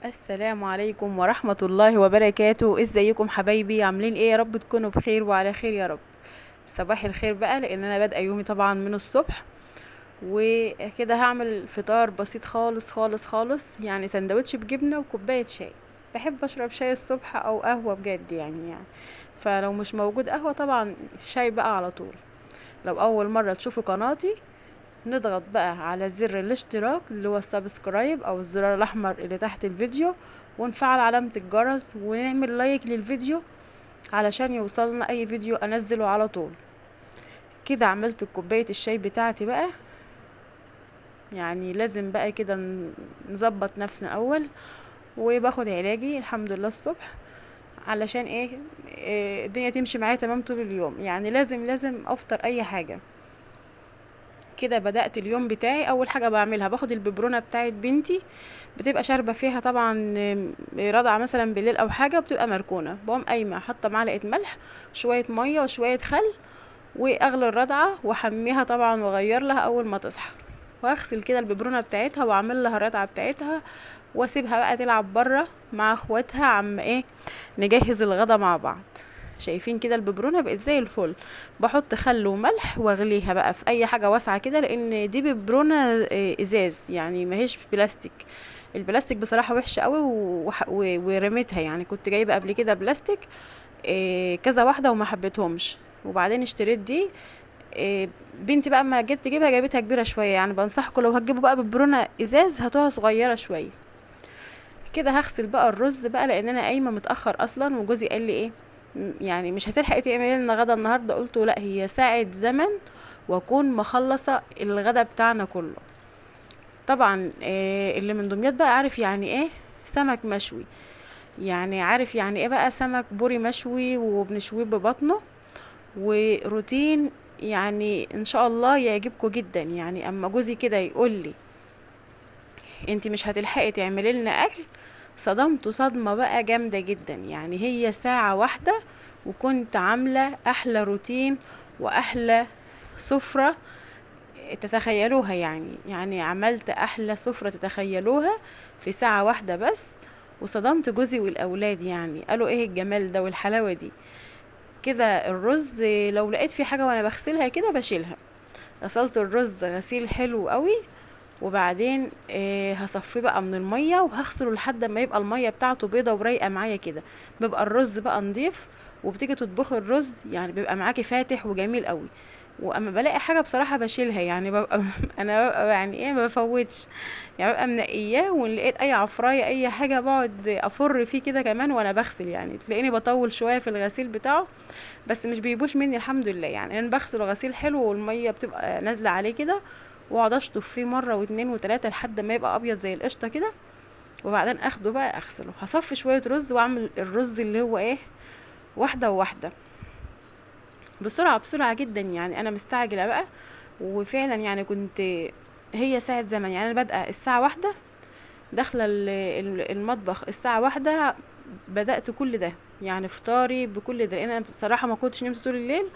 السلام عليكم ورحمة الله وبركاته. ازيكم حبايبي؟ عاملين ايه؟ يا رب تكونوا بخير وعلى خير يا رب. صباح الخير بقى، لان انا بادئه يومي طبعا من الصبح. وكده هعمل فطار بسيط خالص خالص خالص، يعني سندوتش بجبنة وكوباية شاي. بحب اشرب شاي الصبح او قهوة بجد يعني. فلو مش موجود قهوة طبعا شاي بقى على طول. لو اول مرة تشوفوا قناتي، نضغط بقى على زر الاشتراك اللي هو السبسكرايب او الزرار الاحمر اللي تحت الفيديو، ونفعل علامة الجرس ونعمل لايك للفيديو علشان يوصلنا اي فيديو انزله على طول. كده عملت كوباية الشاي بتاعتي بقى. يعني لازم بقى كده نظبط نفسنا اول، وباخد علاجي الحمد لله الصبح علشان إيه الدنيا تمشي معايا تمام طول اليوم. يعني لازم افطر اي حاجة. كده بدأت اليوم بتاعي. اول حاجة بعملها باخد الببرونة بتاعت بنتي، بتبقى شاربة فيها طبعا رضعة مثلا بالليل او حاجة، بتبقى مركونة. بقوم قايمة حاطة معلقة ملح، شوية مية وشوية خل، واغلي الرضعة واحميها طبعا واغير لها اول ما تصحى، واغسل كده الببرونة بتاعتها واعمل لها الرضعة بتاعتها، واسيبها بقى تلعب بره مع اخواتها. عم ايه نجهز الغدا مع بعض. شايفين كده الببرونه بقت زي الفل. بحط خل وملح واغليها بقى في اي حاجه واسعه كده، لان دي ببرونه ازاز يعني ماهيش بلاستيك. البلاستيك بصراحه وحشه قوي ورميتها. يعني كنت جايبه قبل كده بلاستيك كذا واحده وما حبيتهمش، وبعدين اشتريت دي. بنتي بقى ما جيت تجيبها جابتها كبيره شويه. يعني بنصحكم لو هتجيبوا بقى ببرونه ازاز هاتوها صغيره شويه. كده هغسل بقى الرز بقى، لان انا قايمه متاخر اصلا، وجوزي قال لي ايه يعني مش هتلحقي تعملي لنا غدا النهارده. قلت لا، هي ساعه زمن واكون مخلصه الغدا بتاعنا كله. طبعا اللي من دمياط بقى عارف يعني ايه سمك مشوي. يعني عارف يعني ايه بقى سمك بوري مشوي وبنشويه ببطنه وروتين. يعني ان شاء الله يعجبكم جدا. يعني اما جوزي كده يقول لي انتي مش هتلحقي تعملي لنا اكل، صدمته صدمة بقى جامدة جدا. يعني هي ساعة واحدة وكنت عاملة احلى روتين واحلى سفرة تتخيلوها. يعني عملت احلى سفرة تتخيلوها في ساعة واحدة بس. وصدمت جوزي والاولاد، يعني قالوا ايه الجمال ده والحلاوة دي. كده الرز لو لقيت في حاجة وانا بغسلها كده بشيلها. غسلت الرز غسيل حلو قوي، وبعدين هصفيه بقى من الميه وهغسله لحد ما يبقى الميه بتاعته بيضه ورايقه معايا كده. بيبقى الرز بقى نضيف، وبتيجي تطبخي الرز يعني بيبقى معاكي فاتح وجميل قوي. واما بلاقي حاجه بصراحه بشيلها. يعني ببقى انا ببقى يعني ايه ما بفوتش. يعني ببقى منقياه، وان لقيت اي عفرايه اي حاجه بقعد افر فيه كده كمان وانا بغسل. يعني تلاقيني بطول شويه في الغسيل بتاعه، بس مش بيبوش مني الحمد لله. يعني انا بغسله غسيل حلو والميه بتبقى نازله عليه كده، واقعد اشطف فيه مره واتنين وتلاته لحد ما يبقى ابيض زي القشطه كده. وبعدين اخده بقى اغسله. هصفي شويه رز واعمل الرز اللي هو ايه واحده وواحده بسرعه بسرعه جدا. يعني انا مستعجله بقى. وفعلا يعني كنت هي ساعة زمن. يعني انا بادئه الساعة واحدة، داخلة المطبخ الساعة واحدة. بدأت كل ده، يعني فطاري بكل ده، لان انا بصراحة ما كنتش نمت طول الليل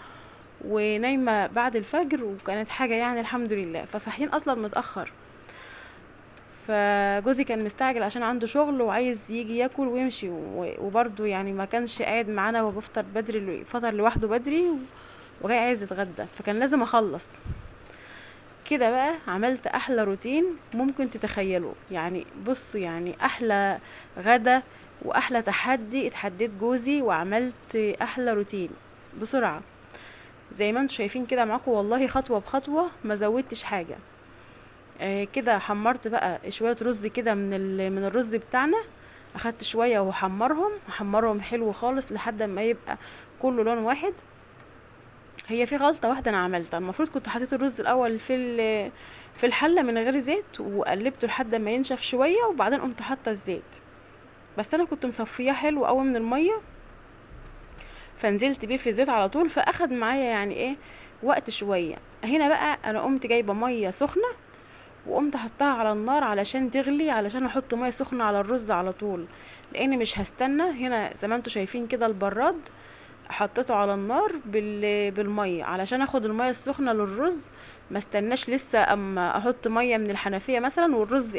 ونايمة بعد الفجر، وكانت حاجة يعني الحمد لله. فصحيين اصلا متأخر. فجوزي كان مستعجل عشان عنده شغل وعايز يجي ياكل ويمشي، وبرضه يعني ما كانش قاعد معانا وبفطر بدري، فطر لوحده بدري وجاي عايز يتغدى، فكان لازم اخلص. كده بقى عملت احلى روتين ممكن تتخيلوه. يعني بصوا، يعني احلى غدا واحلى تحدي اتحديت جوزي وعملت احلى روتين بسرعة زي ما انتم شايفين كده معاكم. والله خطوة بخطوة ما زودتش حاجة. كده حمرت بقى شوية رز كده من الرز بتاعنا. اخدت شوية وحمرهم حلو خالص لحد ما يبقى كله لون واحد. هي في غلطة واحدة انا عملتها. المفروض كنت حطيت الرز الاول في الحلة من غير زيت، وقلبته لحد ما ينشف شوية، وبعدين قمت حاطة الزيت. بس انا كنت مصفياه حلو قوي من المية، فنزلت بيه في الزيت على طول، فاخد معايا يعني ايه وقت شوية. هنا بقى انا قمت جايبة مية سخنة وقمت حطها على النار علشان تغلي، علشان احط ميه سخنه على الرز على طول، لان مش هستنى. هنا زي ما انتم شايفين كده البراد حطيته على النار بالميه علشان اخد الميه السخنه للرز. ما استناش لسه اما احط ميه من الحنفيه مثلا والرز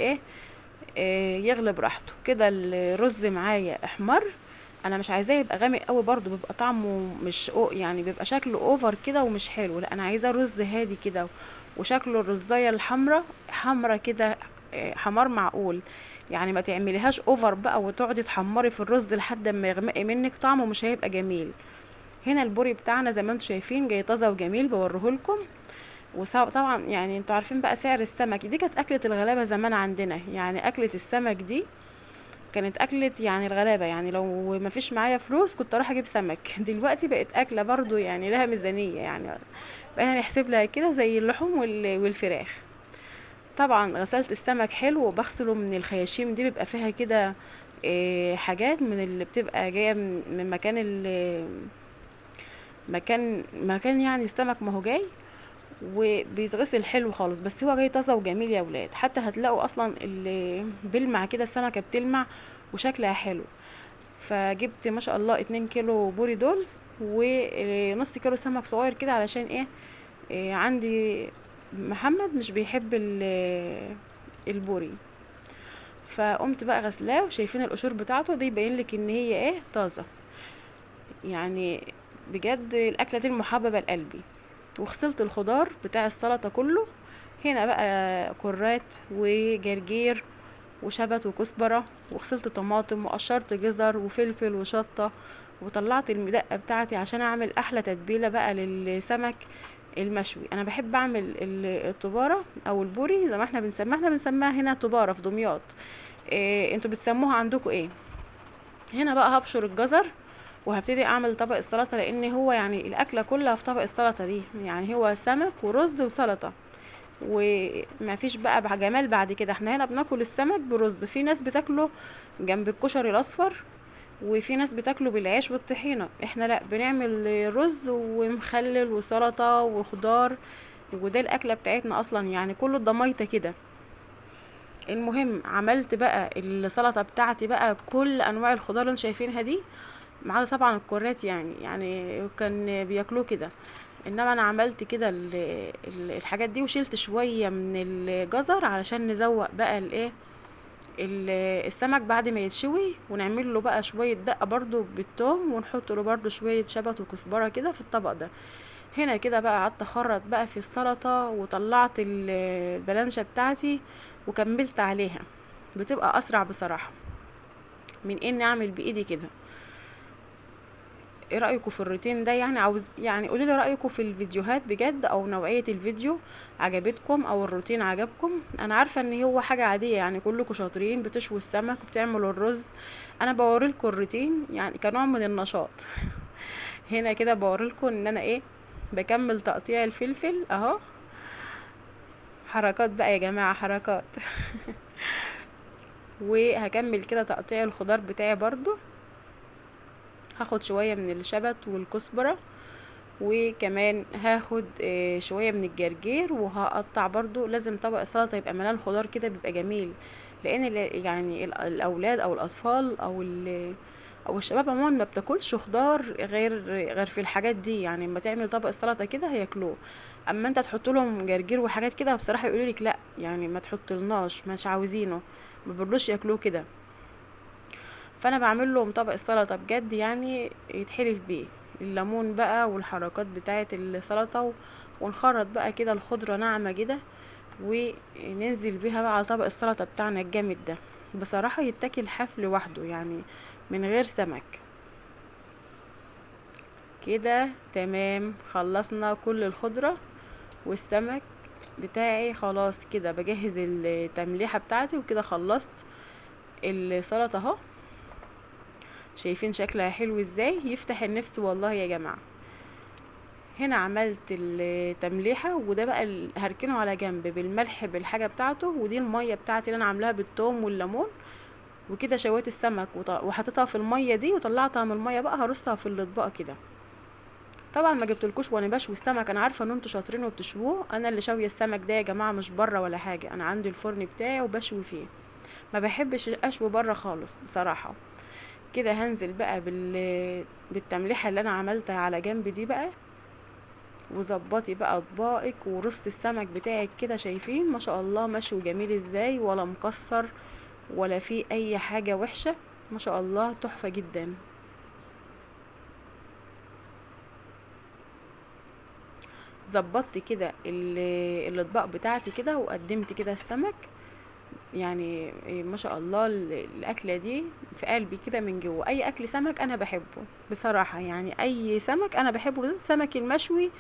يغلي براحته. كده الرز معايا احمر، انا مش عايزاه يبقى غامق قوي برضو، بيبقى طعمه مش يعني بيبقى شكله اوفر كده ومش حلو. لا انا عايزاه رز هادي كده، وشكله الرزايه الحمرا حمرا كده، حمار معقول. يعني ما تعمليهاش اوفر بقى وتقعدي تحمري في الرز لحد ما يغمق منك، طعمه مش هيبقى جميل. هنا البوري بتاعنا زي ما انتم شايفين جاي طازه وجميل، بوريهولكم. وطبعا يعني انتوا عارفين بقى سعر السمك، دي كانت اكلة الغلابة زمان عندنا. يعني اكلة السمك دي كانت اكلة يعني الغلابة. يعني لو ما فيش معايا فلوس كنت اروح اجيب سمك. دلوقتي بقت اكلة برضو يعني لها ميزانية، يعني بقينا نحسب لها كده زي اللحوم والفراخ. طبعا غسلت السمك حلو وبغسله من الخياشيم دي، بيبقى فيها كده حاجات من اللي بتبقى جاية من مكان يعني السمك ما هو جاي، وبيتغسل حلو خالص. بس هو جاي طازه وجميل يا ولاد، حتى هتلاقوا اصلا اللي بيلمع كده السمكه بتلمع وشكلها حلو. فجبت ما شاء الله 2 كيلو بوري دول، ونص كيلو سمك صغير كده، علشان ايه؟ عندي محمد مش بيحب البوري. فقمت بقى غسلاه، وشايفين القشور بتاعته دي يبين لك ان هي ايه، طازه يعني. بجد الاكله دي المحببه لقلبي. وغسلت الخضار بتاع السلطة كله. هنا بقى كرات وجرجير وشبت وكزبرة، وغسلت طماطم وقشرت جزر وفلفل وشطة، وطلعت المدقة بتاعتي عشان اعمل احلى تتبيلة بقى للسمك المشوي. انا بحب اعمل الطبارة او البوري زي ما احنا بنسميها. احنا بنسميها هنا طبارة في دمياط. إيه انتوا بتسموها عندكم ايه؟ هنا بقى هبشر الجزر، وهبتدي اعمل طبق السلطه، لان هو يعني الاكله كلها في طبق السلطه دي. يعني هو سمك ورز وسلطه، وما فيش بقى جمال بعد كده. احنا هنا بناكل السمك برز، في ناس بتاكله جنب الكشري الاصفر، وفي ناس بتاكله بالعيش والطحينه. احنا لا، بنعمل رز ومخلل وسلطه وخضار، وده الاكله بتاعتنا اصلا، يعني كله ضميطه كده. المهم عملت بقى السلطه بتاعتي بقى كل انواع الخضار اللي انتوا شايفينها دي، ما عدا طبعا الكرات. يعني كان بياكلوه كده. انما انا عملت كده الحاجات دي، وشلت شويه من الجزر علشان نزوق بقى الايه، السمك بعد ما يتشوي، ونعمل له بقى شويه دقه برضو بالثوم، ونحط له برضو شويه شبت وكزبره كده في الطبق ده. هنا كده بقى قعدت اخرط بقى في السلطه، وطلعت البلانشه بتاعتي وكملت عليها. بتبقى اسرع بصراحه من اني اعمل بايدي كده. ايه رأيكم في الروتين ده؟ يعني عاوز يعني قولوا لي رأيكم في الفيديوهات بجد، او نوعية الفيديو عجبتكم او الروتين عجبكم. انا عارفة ان هو حاجة عادية، يعني كلكم شاطرين بتشووا السمك وبتعملوا الرز. انا بوريلكم الروتين يعني كنوع من النشاط. هنا كده بوريلكم ان انا ايه، بكمل تقطيع الفلفل اهو. حركات بقى يا جماعة، حركات. وهكمل كده تقطيع الخضار بتاعي برضو. هاخد شوية من الشبت والكزبرة، وكمان هاخد شوية من الجرجير، وهقطع برضو. لازم طبق السلطة يبقى مليان خضار كده، بيبقى جميل. لان يعني الاولاد او الاطفال او الشباب عموما ما بتاكلش خضار غير في الحاجات دي. يعني لما تعمل طبق السلطة كده هياكلوه. اما انت تحط لهم جرجير وحاجات كده، بصراحة يقولوا لك لا، يعني ما تحطلناش، مش عاوزينه، ما بيرضوش ياكلوه كده. فانا بعمل لهم طبق السلطه بجد يعني يتحلف بيه. الليمون بقى والحركات بتاعه السلطه، ونخرط بقى كده الخضره ناعمه كده، وننزل بيها بقى على طبق السلطه بتاعنا الجامد ده. بصراحه يتاكل حاف لوحده يعني، من غير سمك. كده تمام، خلصنا كل الخضره والسمك بتاعي. خلاص كده بجهز التمليحه بتاعتي، وكده خلصت السلطه اهو. شايفين شكلها حلو ازاي؟ يفتح النفس والله يا جماعة. هنا عملت التمليحة، وده بقى هركنه على جنب بالملح بالحاجة بتاعته. ودي المية بتاعتي اللي انا عاملاها بالثوم والليمون. وكده شويت السمك وحطيتها في المية دي، وطلعتها من المية بقى هرصها في الاطباق كده. طبعا ما جبتلكوش وانا بشوي السمك، انا عارفه ان انتوا شاطرين وبتشووه. انا اللي شاويه السمك ده يا جماعه، مش بره ولا حاجه. انا عندي الفرن بتاعي وبشوي فيه، ما بحبش اشوي بره خالص بصراحه. كده هنزل بقى بالتمليحه اللي انا عملتها على جنب دي بقى. وظبطي بقى اطباقك ورصي السمك بتاعك كده. شايفين ما شاء الله مشوي جميل ازاي، ولا مكسر ولا فيه اي حاجة وحشة، ما شاء الله تحفة جدا. ظبطت كده الاطباق بتاعتي كده، وقدمت كده السمك. يعني ما شاء الله الاكله دي في قلبي كده من جوه. اي اكل سمك انا بحبه بصراحه، يعني اي سمك انا بحبه، بالذات السمك المشوي.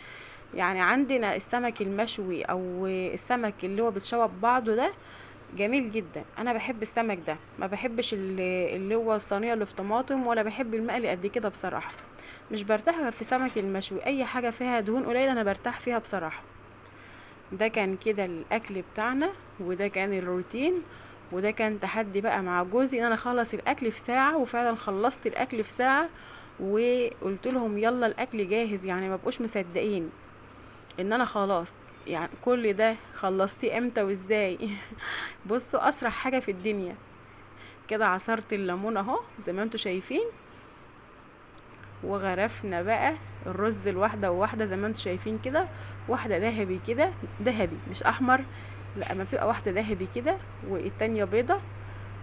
يعني عندنا السمك المشوي او السمك اللي هو بيتشوى ببعضه ده جميل جدا. انا بحب السمك ده، ما بحبش اللي هو الصينيه اللي في طماطم، ولا بحب المقلي قد كده بصراحه. مش برتاح غير في سمك المشوي، اي حاجه فيها دهون قليله انا برتاح فيها بصراحه. ده كان كده الاكل بتاعنا، وده كان الروتين. وده كان تحدي بقى مع جوزي ان انا اخلص الاكل في ساعة، وفعلا خلصت الاكل في ساعة. وقلت لهم يلا الاكل جاهز، يعني ما بقوش مصدقين ان انا خلاص. يعني كل ده خلصتيه امتى وازاي؟ بصوا، اسرع حاجة في الدنيا. كده عصرت الليمون اهو زي ما انتوا شايفين، وغرفنا بقى الرز الواحدة وواحدة زي ما انتوا شايفين كده. واحدة ذهبي كده، ذهبي مش احمر، لا، اما بتبقى واحدة ذهبي كده والتانية بيضة.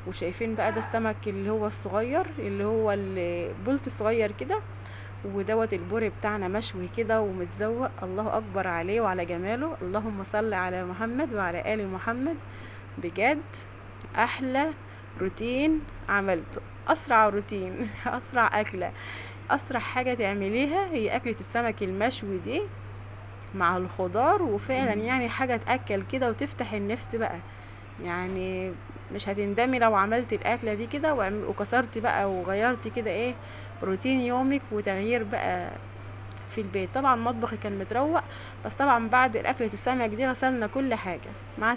وشايفين بقى ده السمك اللي هو الصغير، اللي هو البولت الصغير كده. ودوت البوري بتاعنا مشوي كده ومتزوق، الله اكبر عليه وعلى جماله. اللهم صل على محمد وعلى ال محمد. بجد احلى روتين عملته، اسرع روتين. اسرع اكله، اسرع حاجه تعمليها هي اكله السمك المشوي دي مع الخضار. وفعلا يعني حاجه تاكل كده وتفتح النفس بقى. يعني مش هتندمي لو عملت الاكله دي كده وكسرتي بقى وغيرتي كده ايه روتين يومك وتغيير بقى في البيت. طبعا مطبخي كان متروق، بس طبعا بعد اكله السمك دي غسلنا كل حاجه مع